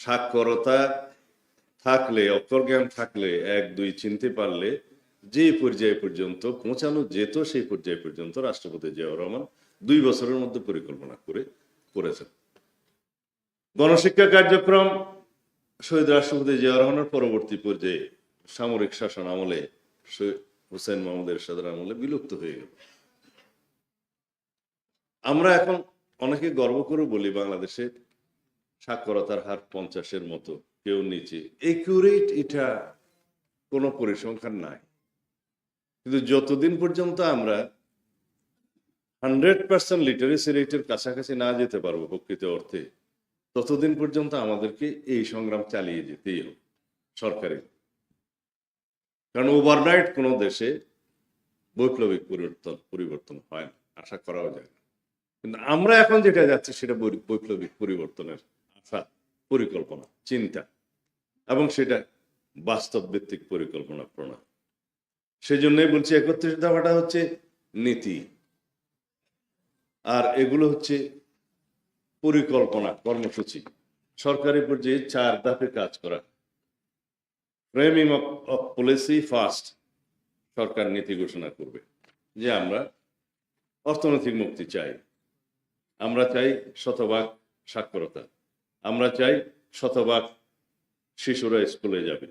সাক্ষরতা থাকলে, অক্ষর জ্ঞান থাকলে, 1-2 চিনতে পারলে যে পর্যায়ে পর্যন্ত পৌঁছানো যেত সেই পর্যায়ে পর্যন্ত রাষ্ট্রপতি জিয়াউর রহমান 2 বছরের মধ্যে পরিকল্পনা করেছেন। গণশিক্ষা কার্যক্রম শহীদ রাষ্ট্রপতি জিয়াউর রহমানের পরবর্তী পর্যায়ে সামরিক শাসন আমলে হুসেইন মোহাম্মদ এরশাদের আমলে বিলুপ্ত হয়ে গেল। আমরা এখন অনেকে গর্ব করে বলি বাংলাদেশে সাক্ষরতার হার 50-এর মতো, কেউ নিচে। একুরেট এটা কোনো পরিসংখ্যান নাই, কিন্তু যতদিন পর্যন্ত আমরা 100% লিটারেসি রেটের কাছাকাছি না যেতে পারবো প্রকৃত অর্থে, ততদিন পর্যন্ত আমাদেরকে এই সংগ্রাম চালিয়ে যেতেই হবে সরকারি। কারণ ওভারনাইট কোনো দেশে বৈপ্লবিক পরিবর্তন হয় না, আশা করাও যায় না। কিন্তু আমরা এখন যেটা যাচ্ছি সেটা বৈপ্লবিক পরিবর্তনের আশা, পরিকল্পনা, চিন্তা, এবং সেটা বাস্তব ভিত্তিক পরিকল্পনা প্রণয়ন। সেই জন্যই বলছি 31 দফাটা হচ্ছে নীতি, আর এগুলো হচ্ছে পরিকল্পনা, কর্মসূচি। সরকারি পর্যায়ে 4 ধাপে কাজ করা। ফ্রেমিং অফ পলিসি ফার্স্ট, সরকার নীতি ঘোষণা করবে যে আমরা অর্থনৈতিক মুক্তি চাই, আমরা চাই শতভাগ সাক্ষরতা, আমরা চাই শতভাগ শিশুরা স্কুলে যাবে।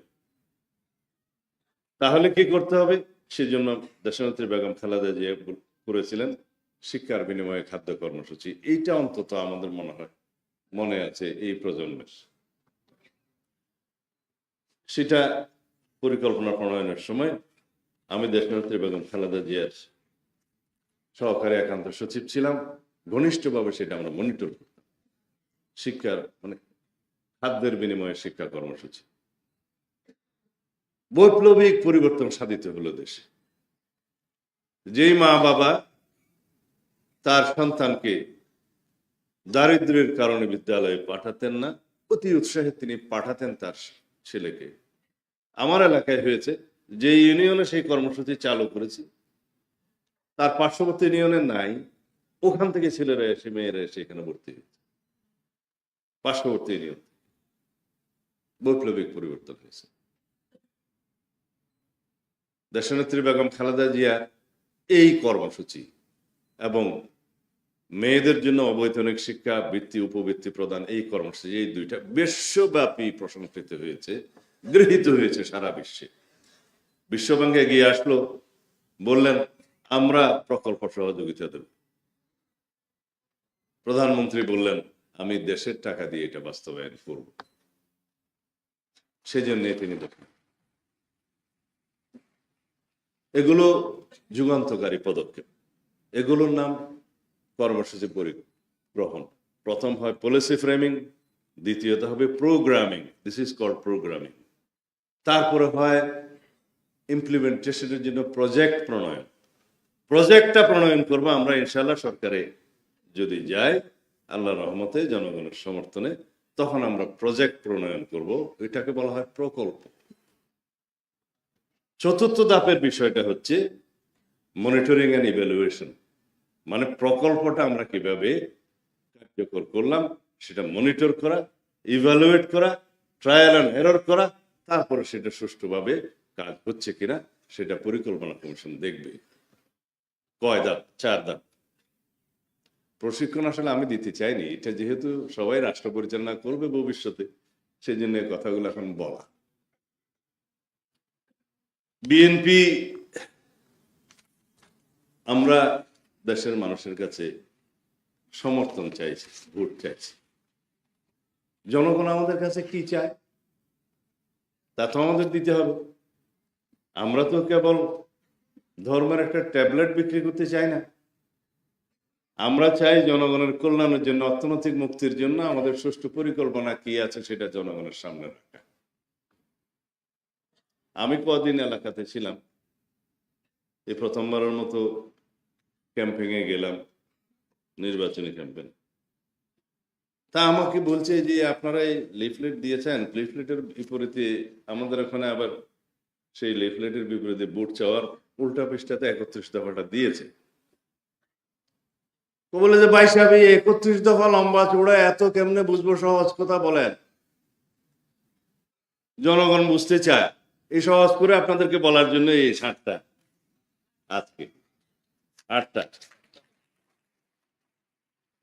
তাহলে কি করতে হবে? সেজন্য দেশনেত্রী বেগম খালেদা জিয়া করেছিলেন শিক্ষার বিনিময়ে খাদ্য কর্মসূচি। এইটা অন্তত আমাদের মনে আছে এই প্রজন্মের। সেটা পরিকল্পনা প্রণয়নের সময় আমি দেশনেত্রী বেগম খালেদা জিয়ার সহকারী একান্ত সচিব ছিলাম, ঘনিষ্ঠভাবে সেটা আমরা মনিটর করতাম। শিক্ষার খাদ্যের বিনিময়ে শিক্ষা কর্মসূচি। বৈপ্লবিক পরিবর্তন সাধিত হলো দেশে। যেই মা বাবা তার সন্তানকে দারিদ্র্যের কারণে বিদ্যালয়ে পাঠাতেন না, অতি উৎসাহে তিনি পাঠাতেন তার ছেলেকে। আমার এলাকায় হয়েছে, যে ইউনিয়নে সেই কর্মসূচি চালু করেছি তার পার্শ্ববর্তী ইউনিয়নে নাই, ওখান থেকে ছেলেরা এসে মেয়েরা এসে এখানে ভর্তি হয়েছে। পার্শ্ববর্তী ইউনিয়ন। বৈপ্লবিক পরিবর্তন হয়েছে। দেশনেত্রী বেগম খালেদা জিয়া এই কর্মসূচি এবং মেয়েদের জন্য অবৈতনিক শিক্ষা, বৃত্তি, উপবৃত্তি প্রদান, এই কর্মসূচি, এই দুইটা বিশ্বব্যাপী প্রশংসিত হয়েছে, গৃহীত হয়েছে সারা বিশ্বে। বিশ্বব্যাংকে এগিয়ে আসলো, বললেন আমরা প্রকল্প সহযোগিতা দেব। প্রধানমন্ত্রী বললেন আমি দেশের টাকা দিয়ে এটা বাস্তবায়ন করব। সেজন্য তিনি দেখেন এগুলো যুগান্তকারী পদক্ষেপ। এগুলোর নাম কর্মসূচি পরিগ্রহণ। প্রথম হয় পলিসি ফ্রেমিং, দ্বিতীয়ত হবে programming, this is called programming. তারপরে হয় ইমপ্লিমেন্টেশনের জন্য প্রজেক্ট প্রণয়ন। প্রজেক্টটা প্রণয়ন করবো আমরা ইনশাআল্লাহ, সরকারে যদি যাই আল্লাহর রহমতে, জনগণের সমর্থনে, তখন আমরা প্রজেক্ট প্রণয়ন করব। এটাকে বলা হয় প্রকল্প। চতুর্থ ধাপের বিষয়টা হচ্ছে মনিটরিং এন্ড ইভ্যালুয়েশন, মানে প্রকল্পটা আমরা কিভাবে কার্যকর করলাম সেটা মনিটর করা, ইভ্যালুয়েট করা, ট্রায়াল এন্ড এরর করা, তারপরে সেটা সুষ্ঠুভাবে কাজ হচ্ছে কিনা সেটা পরিকল্পনা কমিশন দেখবে। কয় ধাপ? 4 ধাপ। প্রশিক্ষণ আসলে আমি দিতে চাইনি, এটা যেহেতু সবাই রাষ্ট্র পরিচালনা করবে ভবিষ্যতে, সেই জন্য কথাগুলো এখন বলা। বিএনপি, আমরা দেশের মানুষের কাছে সমর্থন চাইছি, ভোট চাইছি। জনগণ আমাদের কাছে কি চায় তা তো আমাদের দিতে হবে। আমরা তো কেবল ধর্মের একটা ট্যাবলেট বিক্রি করতে চাই না। আমরা চাই জনগণের কল্যাণের জন্য, অর্থনৈতিক মুক্তির জন্য আমাদের সুষ্ঠু পরিকল্পনা কি আছে সেটা জনগণের সামনে রাখা। আমি কদিন এলাকাতে ছিলাম, এই প্রথমবারের মতো ক্যাম্পেইন এ গেলাম, নির্বাচনী ক্যাম্পেইন। তা আমাকে বলছে যে আপনারা এই লিফলেট দিয়েছেন, লিফলেটের বিপরীতে আমাদের ওখানে আবার সেই লিফলেটের বিপরীতে ভোট চাওয়ার উল্টা পৃষ্ঠাতে 31 দফাটা দিয়েছে। তো বলে যে ভাই সাহেব, 31 দফা লম্বা চূড়া, এত কেমনে বুঝবো, সহজ কথা বলেন। জনগণ বুঝতে চায়, এই সহজ করে আপনাদেরকে বলার জন্য এই 7টা, আজকে 8টা,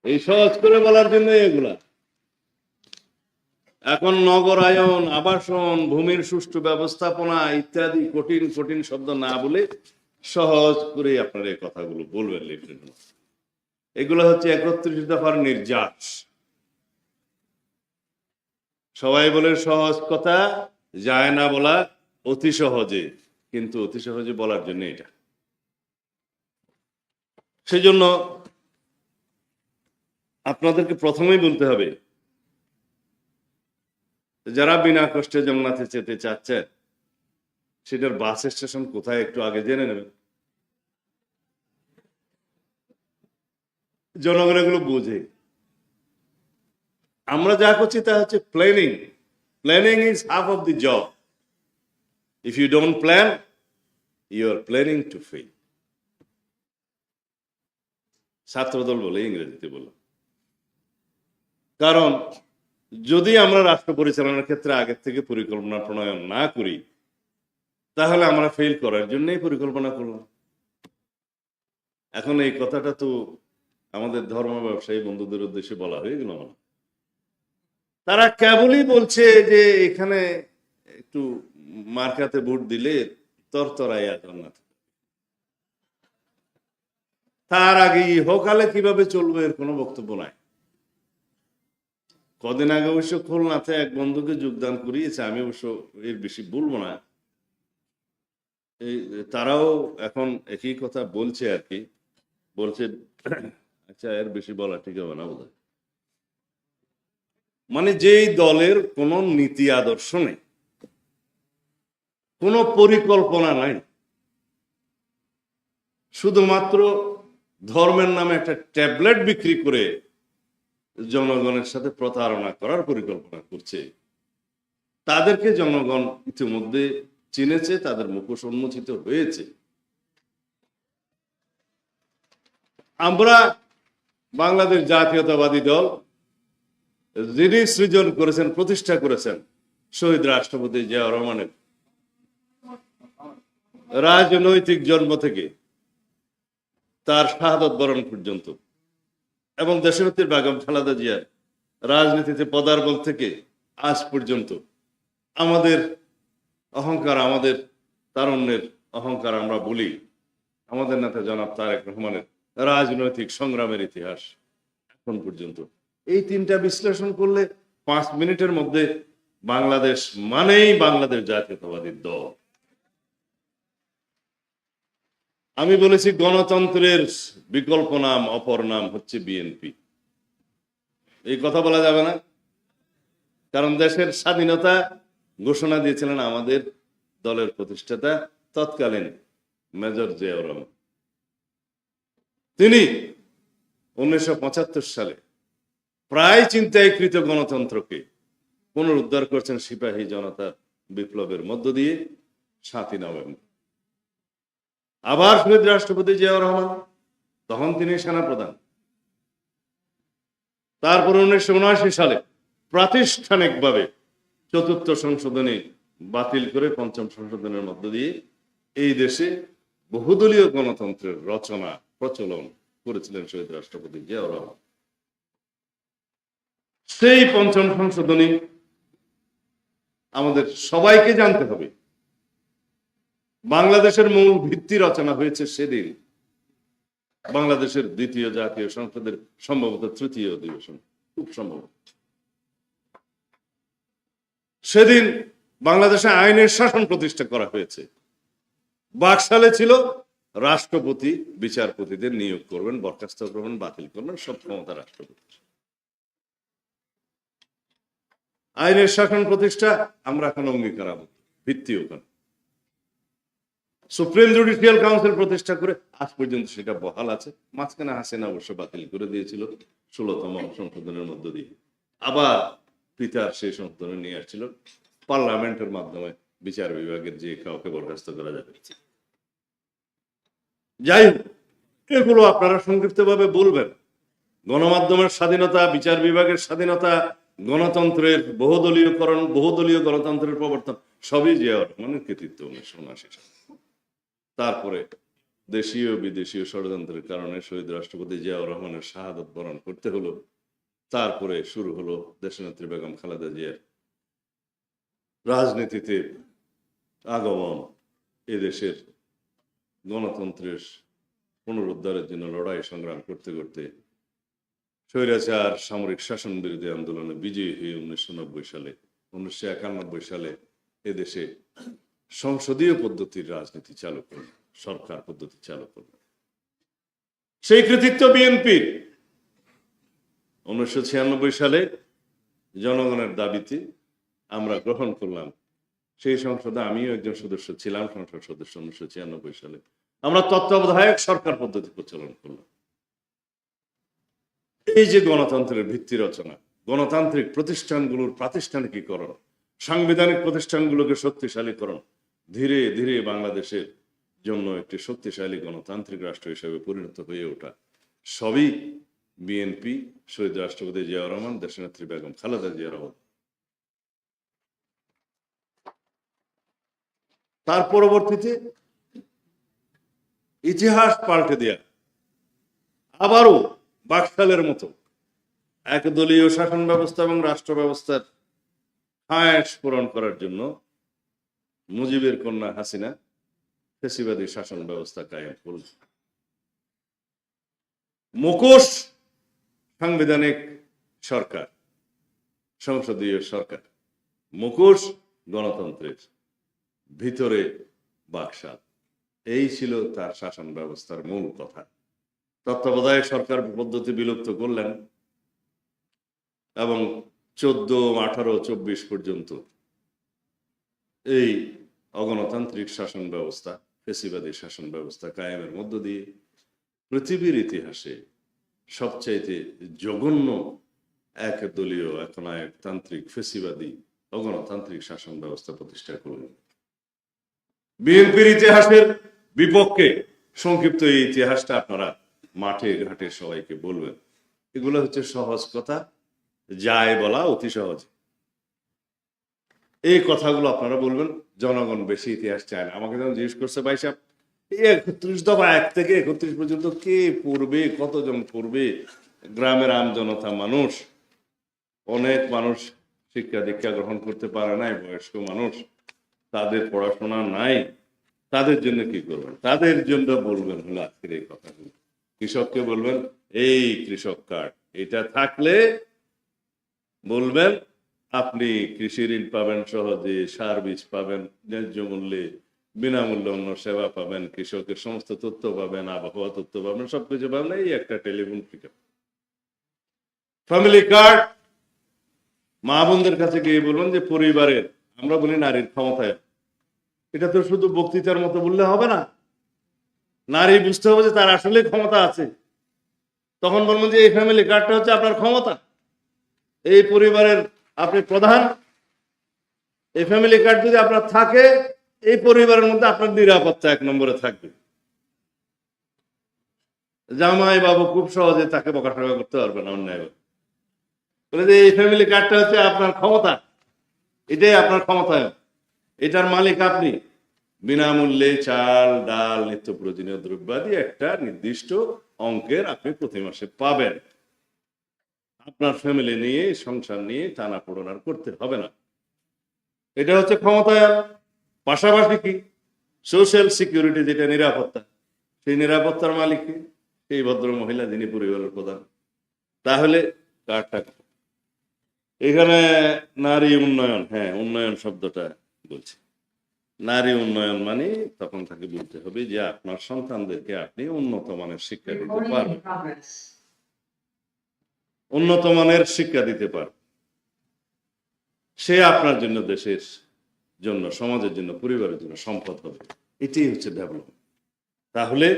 এই সহজ করে বলার জন্য এগুলা। এখন নগরায়ন, আবাসন, ভূমির সুষ্ঠু ব্যবস্থাপনা ইত্যাদি কঠিন কঠিন শব্দ না বলে সহজ করে আপনারা এই কথাগুলো বলবেন লিখলেন। এগুলো হচ্ছে 31 দফার নির্যাস। সবাই বলে সহজ কথা যায় না বলা অতি সহজে, কিন্তু অতি সহজে বলার জন্য এটা। সেজন্য আপনাদেরকে প্রথমেই বলতে হবে, যারা বিনা কষ্টে জান্নাতে যেতে চাচ্ছেন সেটার বাস স্টেশন কোথায় একটু আগে জেনে নেবেন। জনগণ এগুলো বোঝে। আমরা যা করছি তা হচ্ছে planning. Planning is half of the job. If you don't plan, you are planning to fail. ছাত্রদল বলে, ইংরেজিতে বলো। কারণ যদি আমরা রাষ্ট্র পরিচালনার ক্ষেত্রে আগের থেকে পরিকল্পনা প্রণয়ন না করি, তাহলে আমরা ফেল করার জন্যই পরিকল্পনা করলাম। এখন এই কথাটা তো আমাদের ধর্ম ব্যবসায়ী বন্ধুদের উদ্দেশ্যে বলা হয়ে গেল না। তারা কেবলই বলছে যে এখানে একটু মার্কাতে ভোট দিলে তরতরাইয়া জান্নাত, তার আগে ইহকালে কিভাবে চলবে এর কোনো বক্তব্য নাই। কদিন আগে অবশ্য খুলনাতে এক বন্ধুকে যোগদান করিয়েছে, আমি অবশ্য এর বেশি বলবো না। তারাও এখন একই কথা বলছে আর কি, বলছে আচ্ছা এর বেশি বলা ঠিক হবে না বোধহয়। মানে যেই দলের কোনো নীতি আদর্শ নেই, কোনো পরিকল্পনা নাই, শুধুমাত্র ধর্মের নামে একটা ট্যাবলেট বিক্রি করে জনগণের সাথে প্রতারণা করার পরিকল্পনা করছে, তাদেরকে জনগণ ইতিমধ্যে চিনেছে, তাদের মুখোশ উন্মোচিত হয়েছে। আমরা বাংলাদেশ জাতীয়তাবাদী দল, যিনি সৃজন করেছেন, প্রতিষ্ঠা করেছেন শহীদ রাষ্ট্রপতি জিয়াউর রহমানের রাজনৈতিক জন্ম থেকে তার শাহাদত বরণ পর্যন্ত, এবং দেশনেত্রী বেগম খালেদা জিয়ার রাজনীতিতে পদার্পণ থেকে আজ পর্যন্ত আমাদের অহংকার, আমাদের তারুণ্যের অহংকার আমরা বলি আমাদের নেতা জনাব তারেক রহমানের রাজনৈতিক সংগ্রামের ইতিহাস এখন পর্যন্ত। এই 3টা বিশ্লেষণ করলে 5 মিনিটের মধ্যে বাংলাদেশ মানেই বাংলাদেশ জাতীয়তাবাদী দল। আমি বলেছি গণতন্ত্রের বিকল্প নাম, অপর নাম হচ্ছে বিএনপি। এই কথা বলা যাবে না, কারণ দেশের স্বাধীনতা ঘোষণা দিয়েছিলেন আমাদের দলের প্রতিষ্ঠাতা তৎকালীন মেজর জিয়াউর রহমান। তিনি 1975 সালে প্রায় চিন্তায়কৃত গণতন্ত্রকে পুনরুদ্ধার করছেন সিপাহী জনতা বিপ্লবের মধ্য দিয়ে 7ই নভেম্বর। আবার শহীদ রাষ্ট্রপতি জিয়াউর রহমান, তখন তিনি সেনাপ্রধান। তারপর 1979 সালে প্রাতিষ্ঠানিকভাবে 4র্থ সংশোধনী বাতিল করে 5ম সংশোধনের মধ্য দিয়ে এই দেশে বহুদলীয় গণতন্ত্রের রচনা প্রচলন করেছিলেন শহীদ রাষ্ট্রপতি জিয়াউর রহমান। সেই 5ম সংশোধনী আমাদের সবাইকে জানতে হবে। বাংলাদেশের মূল ভিত্তি রচনা হয়েছে সেদিন, বাংলাদেশের 2য় জাতীয় সংসদের সম্ভবত 3য় অধিবেশন, খুব সম্ভব। সেদিন বাংলাদেশে আইনের শাসন প্রতিষ্ঠা করা হয়েছে। বাকশালে ছিল রাষ্ট্রপতি বিচারপতিদের নিয়োগ করবেন, বরখাস্ত করবেন, বাতিল করবেন, সব ক্ষমতা রাষ্ট্রপতি। আইনের শাসন প্রতিষ্ঠা আমরা এখন অঙ্গীকারাবদ্ধ, ভিত্তি ওখানে। সুপ্রিম জুডিশিয়াল কাউন্সিল প্রতিষ্ঠা করে আজ পর্যন্ত সেটা বহাল আছে। মাঝখানে হাসিনা অবশ্য বাতিল করে দিয়েছিল 16তম সংশোধনের মধ্য দিয়ে। আবার পিতার সেই সংশোধনে নিয়ে আসছিল পার্লামেন্টের মাধ্যমে, বিচার বিভাগের যে কাউকে বরখাস্ত করা যাবে। যাই হোক, এগুলো আপনারা সংক্ষিপ্তভাবে বলবেন। গণমাধ্যমের স্বাধীনতা, বিচার বিভাগের স্বাধীনতা, গণতন্ত্রের বহুদলীয় গণতন্ত্রের প্রবর্তন সবই জিয়াউর রহমানের কৃতিত্ব 1979 সালে। তারপরে দেশীয় বিদেশীয় ষড়যন্ত্রের কারণে শহীদ রাষ্ট্রপতি জিয়াউর রহমানের শাহাদত বরণ করতে হলো। তারপরে শুরু হলো দেশনেত্রী বেগম খালেদা জিয়ার রাজনীতিতে আগমন, এদেশের গণতন্ত্রের পুনরুদ্ধারের জন্য লড়াই সংগ্রাম করতে করতে স্বৈরাচার সামরিক শাসন বিরোধী আন্দোলনে বিজয়ী হয়ে 1991 সালে এদেশে সংসদীয় পদ্ধতির রাজনীতি চালু করল, সরকার পদ্ধতি চালু করল। সেই কৃতিত্ব বিএনপির। 1996 সালে জনগণের দাবিতে আমরা গ্রহণ করলাম, সেই সংসদে আমিও একজন সদস্য ছিলাম, সংসদ সদস্য। 1996 সালে আমরা তত্ত্বাবধায়ক সরকার পদ্ধতি প্রচলন করলাম। এই যে গণতন্ত্রের ভিত্তি রচনা, গণতান্ত্রিক প্রতিষ্ঠানগুলোর প্রাতিষ্ঠানিকীকরণ, সাংবিধানিক প্রতিষ্ঠানগুলোকে শক্তিশালীকরণ, ধীরে ধীরে বাংলাদেশের জন্য একটি শক্তিশালী গণতান্ত্রিক রাষ্ট্র হিসেবে পরিণত হয়ে ওঠা, সবই বিএনপি, শহীদ রাষ্ট্রপতি জিয়াউর রহমান, দেশনেত্রী বেগম খালেদা জিয়ার রহমান। তার পরবর্তীতে ইতিহাস পাল্টে দেয়া, আবারও বাকশালের মতো একদলীয় শাসন ব্যবস্থা এবং রাষ্ট্র ব্যবস্থার খায়েশ পূরণ করার জন্য মুজিবের কন্যা হাসিনা ফ্যাসিবাদী শাসন ব্যবস্থা কায়েম করল। মুখোশ সাংবিধানিক সরকার, সংসদীয় সরকার, মুখোশ গণতন্ত্রের, ভিতরে বাকশাল। এই ছিল তার শাসন ব্যবস্থার মূল কথা। তত্ত্বাবধায়ক সরকার পদ্ধতি বিলুপ্ত করলেন এবং 14, 18, 24 পর্যন্ত এই অগণতান্ত্রিক শাসন ব্যবস্থা, ফ্যাসিবাদী শাসন ব্যবস্থা কায়েমের মধ্য দিয়ে পৃথিবীর ইতিহাসে সবচাইতে জঘন্য একদলীয় একনায়কতান্ত্রিক ফ্যাসিবাদী অগণতান্ত্রিক শাসন ব্যবস্থা প্রতিষ্ঠা করলেন। বিএনপির ইতিহাসের বিপক্ষে সংক্ষিপ্ত এই ইতিহাসটা আপনারা মাঠে ঘাটে সবাইকে বলবেন। এগুলো হচ্ছে সহজ কথা, যায় বলা অতি সহজ। এই কথাগুলো আপনারা বলবেন। জনগণ বেশি ইতিহাস চায় না। আমাকে যখন জিজ্ঞেস করছে, ভাই সাহেব 31 দফা 1 থেকে 31 পর্যন্ত কে পড়বে, কতজন পড়বে? গ্রামের আমজনতা মানুষ, অনেক মানুষ শিক্ষা দীক্ষা গ্রহণ করতে পারে নাই, বয়স্ক মানুষ, তাদের পড়াশোনা নাই, তাদের জন্য কি করবেন? তাদের জন্য বলবেন হলো আজকের এই কথাগুলো। কৃষককে বলবেন এই কৃষক কার্ড, এটা থাকলে বলবেন আপনি কৃষি ঋণ পাবেন সহজে, সার বীজ পাবেন ন্যায্য মূল্যে, বিনামূল্যে অন্য সেবা পাবেন, কৃষকের সমস্ত তথ্য পাবেন, আবহাওয়া তথ্য পাবেন, সবকিছু পাবেন এই একটা টেলিফোন পিকআপ। ফ্যামিলি কার্ড, মা বোনদের কাছে গিয়ে বলবেন যে পরিবারের, আমরা বলি নারীর ক্ষমতায়, এটা তো শুধু বক্তৃতার মতো বললে হবে না, নারী বুঝতে হবে যে তার আসলে ক্ষমতা আছে। তখন বলবেন যে এই ফ্যামিলি কার্ডটা হচ্ছে আপনার ক্ষমতা, এই পরিবারের আপনি প্রধান, এই ফ্যামিলি কার্ড যদি আপনার থাকে এই পরিবারের মধ্যে আপনার নিরাপত্তা 1 নম্বরে থাকবে। জামাই বাবু খুব সহজে তাকে বকাশকা করতে পারবে না অন্যায় বলে যে এই ফ্যামিলি কার্ডটা হচ্ছে আপনার ক্ষমতা, এটাই আপনার ক্ষমতায়ন, এটার মালিক আপনি। বিনামূল্যে চাল ডাল নিত্য প্রয়োজনীয় দ্রব্যাদি একটা নির্দিষ্ট অঙ্কের আপনি প্রতি মাসে পাবেন। আপনার ফ্যামিলি নিয়ে, সংসার নিয়ে টানাপোড়েন আর করতে হবে না। এটা হচ্ছে ক্ষমতায়ন। পাশাপাশি কি সোশ্যাল সিকিউরিটি, যেটা নিরাপত্তা, সেই নিরাপত্তার মালিক কি? সেই ভদ্র মহিলা যিনি পরিবারের প্রধান। তাহলে কার্ডটা এখানে নারী উন্নয়ন, হ্যাঁ উন্নয়ন শব্দটা বলছি, নারী উন্নয়ন মানে তখন তাকে বলতে হবে যে আপনার সন্তানদেরকে আপনি উন্নত মানের শিক্ষা দিতে পারবেন, উন্নত মানের শিক্ষা দিতে পারবেন, সে আপনার জন্য, দেশের জন্য, সমাজের জন্য, পরিবারের জন্য সম্পদ হবে। এটাই হচ্ছে ডেভেলপমেন্ট। তাহলে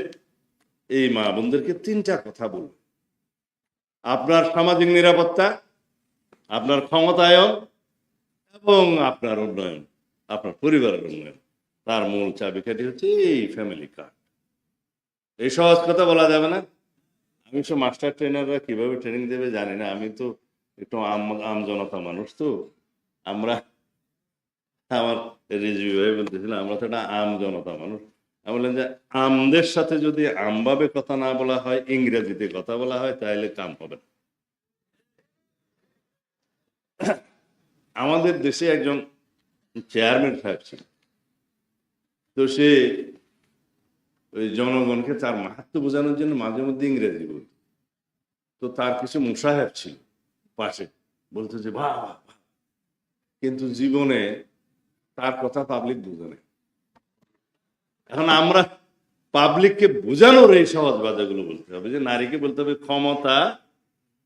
এই মা বোনদেরকে 3টা কথা বলবো: আপনার সামাজিক নিরাপত্তা, আপনার ক্ষমতায়ন এবং আপনার উন্নয়ন, আপনার পরিবারের উন্নয়ন, তার মূল চাবিকাঠি হচ্ছে এই ফ্যামিলি কার্ড। এই সহজ কথা বলা যাবে না। আমি সব মাস্টার ট্রেনাররা কিভাবে ট্রেনিং দেবে জানি না। আমি তো একটু আম জনতা মানুষ তো আমরা, আমার রিজভি ভাই বলতেছিলাম আমরা তো একটা আম জনতা মানুষ। আমি বললাম যে আমদের সাথে যদি আমভাবে কথা না বলা হয়, ইংরেজিতে কথা বলা হয়, তাহলে কাম হবে না। আমাদের দেশে একজন চেয়ারম্যান সাহেব ছিল, তো সে ওই জনগণকে তার মাহাত্ম্য বোঝানোর জন্য মাঝে মধ্যে ইংরেজি বলত। তো তার কিছু মুসাহেব ছিল পাশে, বলতো যে বাহ বাহ বাহ। কিন্তু জীবনে তার কথা পাবলিক বুঝে নেই। এখন আমরা পাবলিককে বোঝানোর এই সহজ বাজাগুলো বলতে হবে, যে নারীকে বলতে হবে ক্ষমতা,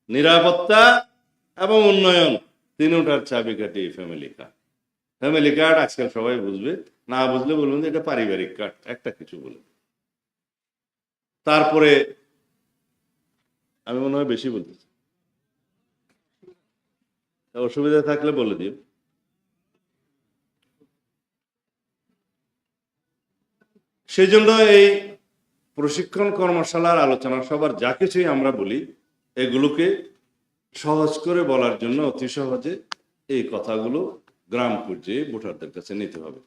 নিরাপত্তা এবং উন্নয়ন, তিনটার চাবিকাঠি ফ্যামিলি কার্ড। ফ্যামিলি কার্ড আজকাল সবাই বুঝবে, না বুঝলে বলবেন যে এটা পারিবারিক কার্ড, একটা কিছু বলে। তারপরে আমি মনে হয় বেশি বলতেছি, অসুবিধা থাকলে বলে দিও। সেই জন্য এই প্রশিক্ষণ কর্মশালার আলোচনা সবার যা কিছুই আমরা বলি, এগুলোকে সহজ করে বলার জন্য অতি সহজে এই কথাগুলো গ্রাম পর্যায়ে ভোটারদের কাছে নিতে হবে।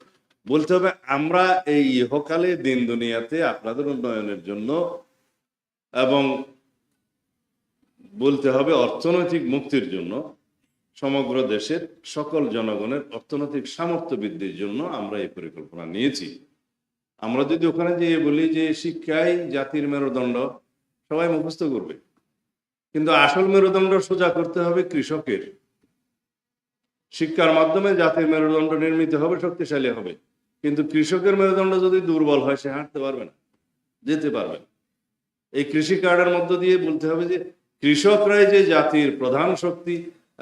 বলতে হবে আমরা এই ইহকালে দিন দুনিয়াতে আপনাদের উন্নয়নের জন্য, এবং বলতে হবে অর্থনৈতিক মুক্তির জন্য, সমগ্র দেশের সকল জনগণের অর্থনৈতিক সামর্থ্য বৃদ্ধির জন্য আমরা এই পরিকল্পনা নিয়েছি। আমরা যদি ওখানে যেয়ে বলি যে শিক্ষাই জাতির মেরুদণ্ড, সবাই মুখস্থ করবে, কিন্তু আসল মেরুদণ্ড সোজা করতে হবে কৃষকের। শিক্ষার মাধ্যমে জাতির মেরুদণ্ড নির্মিত হবে, শক্তিশালী হবে। কিন্তু কৃষকের মেরুদণ্ড যদি দুর্বল হয়, সে হাঁটতে পারবে না, যেতে পারবে না। এই কৃষি কার্ডের মধ্য দিয়ে বলতে হবে যে কৃষকরাই যে জাতির প্রধান শক্তি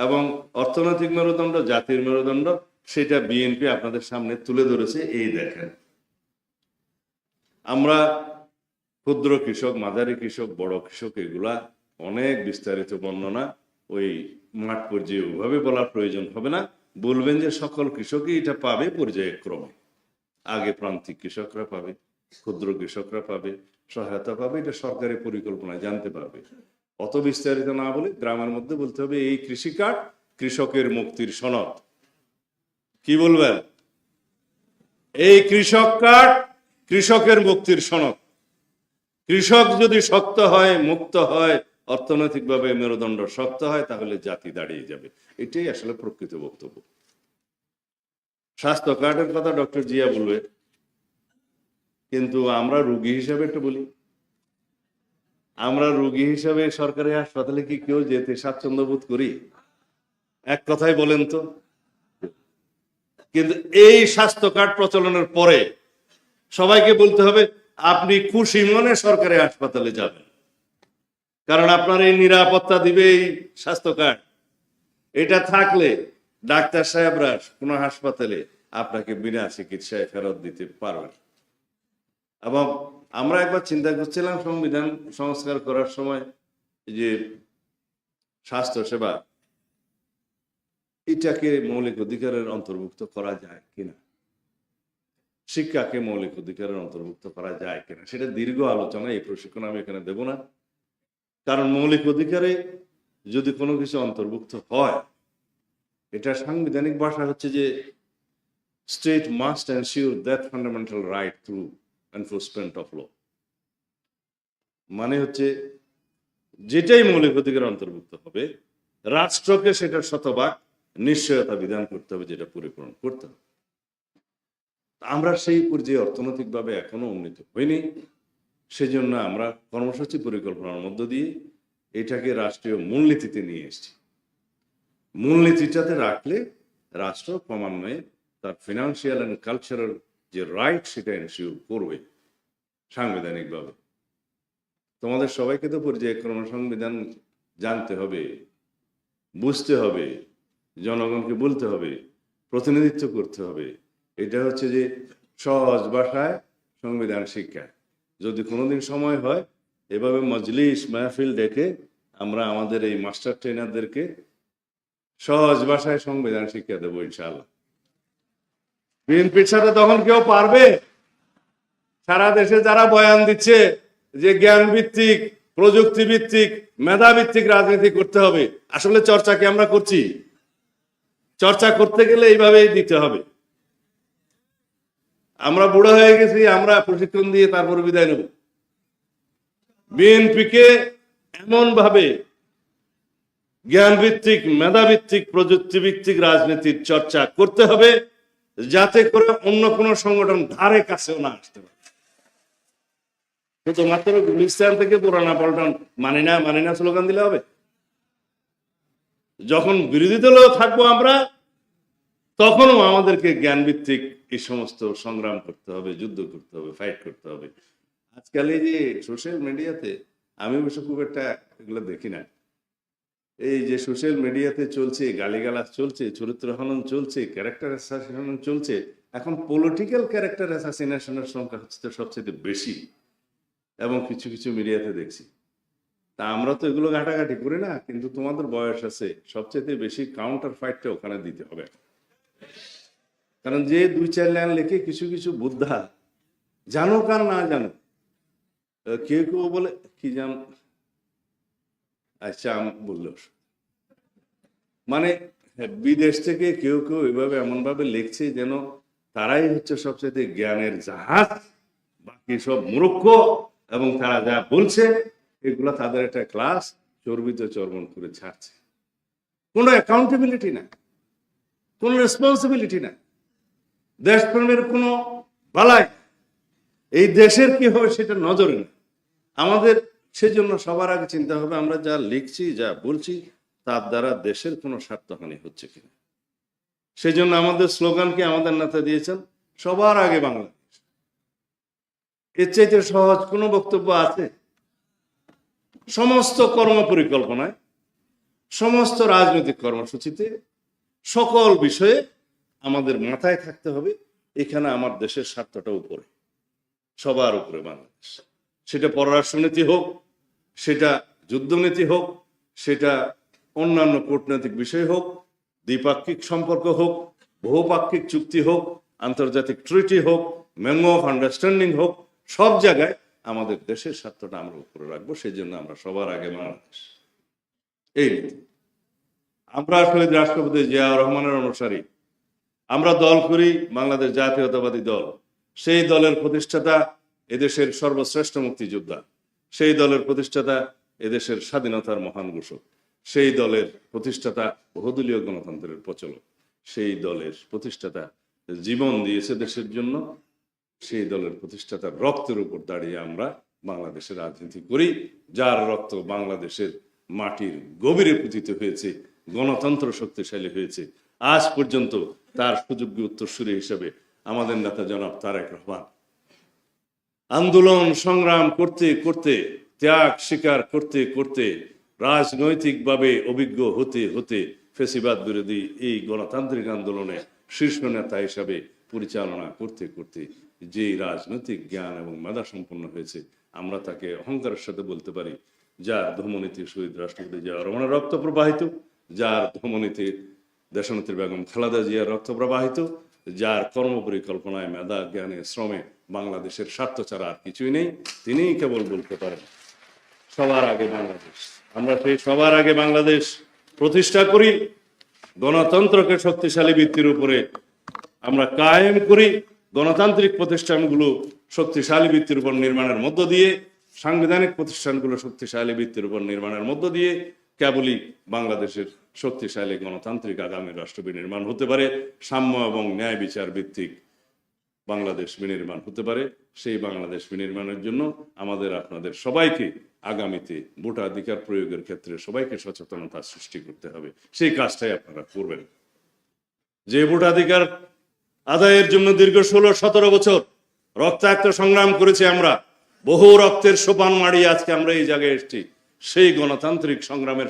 এবং অর্থনৈতিক মেরুদণ্ড, জাতির মেরুদণ্ড, সেটা বিএনপি আপনাদের সামনে তুলে ধরেছে। এই দেখেন, আমরা ক্ষুদ্র কৃষক, মাঝারি কৃষক, বড় কৃষক, এগুলা অনেক বিস্তারিত বর্ণনা ওই মাঠ পর্যায়ে ওইভাবে বলার প্রয়োজন হবে না। বলবেন যে সকল কৃষকই এটা পাবে পর্যায়ক্রমে, আগে প্রান্তিক কৃষকরা পাবে, ক্ষুদ্র কৃষকরা পাবে, সহায়তা পাবে, এটা সরকারি পরিকল্পনায় জানতে পারবে। অত বিস্তারিত না বলে গ্রামের মধ্যে বলতে হবে এই কৃষি কার্ড কৃষকের মুক্তির সনদ। কি বলবেন? এই কৃষক কার্ড কৃষকের মুক্তির সনদ। কৃষক যদি শক্ত হয়, মুক্ত হয়, অর্থনৈতিকভাবে মেরুদণ্ড শক্ত হয়, তাহলে জাতি দাঁড়িয়ে যাবে। এটাই আসলে প্রকৃত বক্তব্য। স্বাস্থ্য কার্ডের কথা ডক্টর জিয়া বলবে, কিন্তু আমরা রোগী হিসাবে একটু বলি, আমরা রোগী হিসাবে সরকারি হাসপাতালে কি কেউ যেতে স্বাচ্ছন্দ্য বোধ করি? এক কথায় বলেন তো। কিন্তু এই স্বাস্থ্য কার্ড প্রচলনের পরে সবাইকে বলতে হবে আপনি খুশি মনে সরকারি হাসপাতালে যাবেন, কারণ আপনার এই নিরাপত্তা দিবে এই স্বাস্থ্য কার্ড। এটা থাকলে ডাক্তার সাহেবরা কোনো হাসপাতালে আপনাকে বিনা চিকিৎসায় ফেরত দিতে পারবেন। এবং আমরা একবার চিন্তা করছিলাম সংবিধান সংস্কার করার সময় যে স্বাস্থ্য সেবা এটাকে মৌলিক অধিকারের অন্তর্ভুক্ত করা যায় কিনা, শিক্ষাকে মৌলিক অধিকারের অন্তর্ভুক্ত করা যায় কিনা, সেটা দীর্ঘ আলোচনা, এই প্রশিক্ষণ আমি এখানে দেব না। কারণ মৌলিক অধিকারে যদি কোনো কিছু অন্তর্ভুক্ত হয়, এটা সাংবিধানিক ভাষা হচ্ছে যে state must ensure that fundamental right through enforcement of law. মানে হচ্ছে যেটাই মৌলিক অধিকার অন্তর্ভুক্ত হবে, রাষ্ট্রকে সেটার শতভাগ নিশ্চয়তা বিধান করতে হবে, যেটা পরিপূরণ করতে হবে। আমরা সেই পর্যায়ে অর্থনৈতিকভাবে এখনো উন্নীত হইনি। সেজন্য আমরা কর্মসূচি পরিকল্পনার মধ্য দিয়ে এটাকে রাষ্ট্রীয় মূলনীতিতে নিয়ে এসেছি। মূলনীতিটাতে রাখলে রাষ্ট্র ক্রমান্বয়ে তার ফিনান্সিয়াল অ্যান্ড কালচারাল যে রাইট, সেটা এনশিওর করবে সাংবিধানিকভাবে। তোমাদের সবাইকে তো পর্যায়ক্রমে সংবিধান জানতে হবে, বুঝতে হবে, জনগণকে বলতে হবে, প্রতিনিধিত্ব করতে হবে। এটা হচ্ছে যে সহজ ভাষায় সংবিধান শিক্ষা। যদি কোনোদিন সময় হয়, এভাবে মজলিস মাহফিল ডেকে আমরা আমাদের এই মাস্টার ট্রেনারদেরকে সহজ ভাষায় সংবিধান শিক্ষা দেবো ইনশাআল্লাহ। বিএনপির সাথে তখন কেউ পারবে? সারা দেশে যারা বয়ান দিচ্ছে যে জ্ঞান ভিত্তিক প্রযুক্তি ভিত্তিক মেধা ভিত্তিক রাজনীতি করতে হবে। আসলে চর্চা কি আমরা করছি? চর্চা করতে গেলে এইভাবেই দিতে হবে। আমরা বুড়ো হয়ে গেছি, আমরা প্রশিক্ষণ দিয়ে তারপর বিদায় নেব। বিএনপিকে এমন ভাবে জ্ঞান ভিত্তিক, মেধা ভিত্তিক, প্রযুক্তি ভিত্তিক রাজনীতির চর্চা করতে হবে যাতে করে অন্য কোন সংগঠন ধারে কাছেও না আসতে পারে। শুধুমাত্র গুলিস্তান থেকে পুরানা পাল্টান মানি না স্লোগান দিলে হবে? যখন বিরোধী দলেও থাকবো আমরা, তখনও আমাদেরকে জ্ঞান ভিত্তিক এই সমস্ত সংগ্রাম করতে হবে, যুদ্ধ করতে হবে, ফাইট করতে হবে। আজকাল এই যে সোশ্যাল মিডিয়াতে, আমি অবশ্য খুব একটা এগুলো দেখি না, এই যে সোশ্যাল মিডিয়াতে চলছে গালিগালাজ চলছে, চরিত্র হনন চলছে, ক্যারেক্টার অ্যাসাসিনেশন চলছে। এখন পলিটিক্যাল ক্যারেক্টার অ্যাসাসিনেশনের সংখ্যা হচ্ছে সবচেয়ে বেশি, এবং কিছু কিছু মিডিয়াতে দেখছি। তা আমরা তো এগুলো ঘাটাঘাটি করি না, কিন্তু তোমাদের বয়স আছে, সবচেয়ে বেশি কাউন্টার ফাইটটা ওখানে দিতে হবে। কারণ যে 2-4 লাইন লিখে কিছু কিছু বুদ্ধা, জানো কার না জানো, কেউ কেউ বলে কি জান, আচ্ছা বললো, মানে বিদেশ থেকে কেউ কেউ এভাবে এমন ভাবে লিখছে যেন তারাই হচ্ছে সবচেয়ে জ্ঞানের জাহাজ, বাকি সব মূর্খ, এবং তারা যা বলছে এগুলা তাদের একটা ক্লাস চর্বিত চর্বণ করে ছাড়ছে। কোনো অ্যাকাউন্টেবিলিটি না, কোনো রেসপন্সিবিলিটি না, দেশপ্রেমের কোনো বালাই, এই দেশের কি হবে সেটা নজরে না। আমাদের সেজন্য সবার আগে চিন্তা হবে আমরা যা লিখছি, যা বলছি, তার দ্বারা দেশের কোনো স্বার্থহানি হচ্ছে কিনা। সেজন্য আমাদের স্লোগানকে আমাদের নেতা দিয়েছেন, সবার আগে বাংলাদেশ। এর চাইতে সহজ কোনো বক্তব্য আছে? সমস্ত কর্ম পরিকল্পনায়, সমস্ত রাজনৈতিক কর্মসূচিতে, সকল বিষয়ে আমাদের মাথায় থাকতে হবে এখানে আমার দেশের স্বার্থটা উপরে, সবার উপরে বাংলাদেশ। সেটা পররাষ্ট্রনীতি হোক, সেটা যুদ্ধনীতি হোক, সেটা অন্যান্য কূটনৈতিক বিষয় হোক, দ্বিপাক্ষিক সম্পর্ক হোক, বহুপাক্ষিক চুক্তি হোক, আন্তর্জাতিক ট্রিটি হোক, মেমো অফ আন্ডারস্ট্যান্ডিং হোক, সব জায়গায় আমাদের দেশের স্বার্থটা আমরা উপরে রাখবো। সেই জন্য আমরা সবার আগে বাংলাদেশ, এই নীতি। আমরা শহীদ রাষ্ট্রপতি জিয়াউর রহমানের অনুসারী, আমরা দল করি বাংলাদেশ জাতীয়তাবাদী দল। সেই দলের প্রতিষ্ঠাতা এদেশের সর্বশ্রেষ্ঠ মুক্তিযোদ্ধা, সেই দলের প্রতিষ্ঠাতা এদেশের স্বাধীনতার মহান ঘোষক, সেই দলের প্রতিষ্ঠাতা বহুদলীয় গণতন্ত্রের প্রচলক, সেই দলের প্রতিষ্ঠাতা জীবন দিয়েছে দেশের জন্য, সেই দলের প্রতিষ্ঠাতার রক্তের উপর দাঁড়িয়ে আমরা বাংলাদেশের রাজনীতি করি, যার রক্ত বাংলাদেশের মাটির গভীরে পতিত হয়েছে, গণতন্ত্র শক্তিশালী হয়েছে। আজ পর্যন্ত তার সুযোগ্য উত্তরসূরি হিসেবে আমাদের নেতা জনাব তারেক রহমান আন্দোলন সংগ্রাম করতে করতে, ত্যাগ স্বীকার করতে করতে, রাজনৈতিকভাবে অভিজ্ঞ হতে হতে, ফ্যাসিবাদ বিরোধী এই গণতান্ত্রিক আন্দোলনে শীর্ষ নেতা হিসাবে পরিচালনা করতে করতে যে রাজনৈতিক জ্ঞান এবং মেধা সম্পন্ন হয়েছে, আমরা তাকে অহংকারের সাথে বলতে পারি, যার ধমনীতে শহীদ রাষ্ট্রপতি জিয়াউর রহমানের রক্ত প্রবাহিত, যার ধমনীতে দেশনেত্রী বেগম খালেদা জিয়ার রক্ত প্রবাহিত, যার কর্মপরিকল্পনায়, মেধা, জ্ঞানে, শ্রমে বাংলাদেশের স্বার্থ ছাড়া আর কিছুই নেই, তিনিই কেবল বলতে পারেন সবার আগে বাংলাদেশ। আমরা সেই সবার আগে বাংলাদেশ প্রতিষ্ঠা করি, গণতন্ত্রকে শক্তিশালী ভিত্তির উপরে আমরা কায়েম করি, গণতান্ত্রিক প্রতিষ্ঠানগুলো শক্তিশালী ভিত্তির উপর নির্মাণের মধ্য দিয়ে, সাংবিধানিক প্রতিষ্ঠানগুলো শক্তিশালী ভিত্তির উপর নির্মাণের মধ্য দিয়ে কেবলই বাংলাদেশের শক্তিশালী গণতান্ত্রিক আগামী রাষ্ট্র বিনির্মাণ হতে পারে, সাম্য এবং ন্যায় বিচার ভিত্তিক বাংলাদেশ বিনির্মাণ হতে পারে। সেই বাংলাদেশ বিনির্মাণের জন্য আমাদের আপনাদের সবাইকে আগামীতে ভোটাধিকার প্রয়োগের ক্ষেত্রে সবাইকে সচেতনতা সৃষ্টি করতে হবে। সেই কাজটাই আপনারা করবেন। যে ভোটাধিকার আদায়ের জন্য দীর্ঘ 16-17 বছর রক্তাক্ত সংগ্রাম করেছি আমরা, বহু রক্তের সোপান মাড়িয়ে আজকে আমরা এই জায়গায় এসেছি, সেই গণতান্ত্রিক সংগ্রামের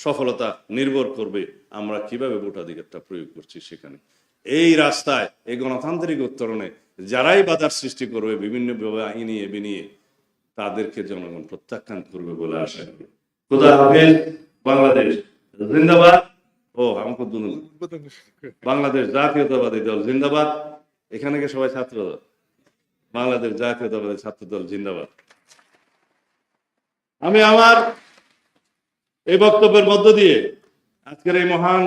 সফলতা নির্ভর করবে আমরা কিভাবে ভোটাধিকারটা প্রয়োগ করছি সেখানে। এই রাস্তায়, এই গণতান্ত্রিক উত্তরণে যারাই বাধার সৃষ্টি করবে বিভিন্ন আইনি বিনিয়ে, তাদেরকে জনগণ প্রত্যাখ্যান করবে বলে আশা করি। খোদা হাফেজ। বাংলাদেশ জিন্দাবাদ। ও আমাকে বাংলাদেশ জাতীয়তাবাদী দল জিন্দাবাদ। এখানে কি সবাই ছাত্র দল? বাংলাদেশ জাতীয়তাবাদী ছাত্র দল জিন্দাবাদ। আমি আমার এই বক্তব্যের মধ্য দিয়ে আজকের এই মহান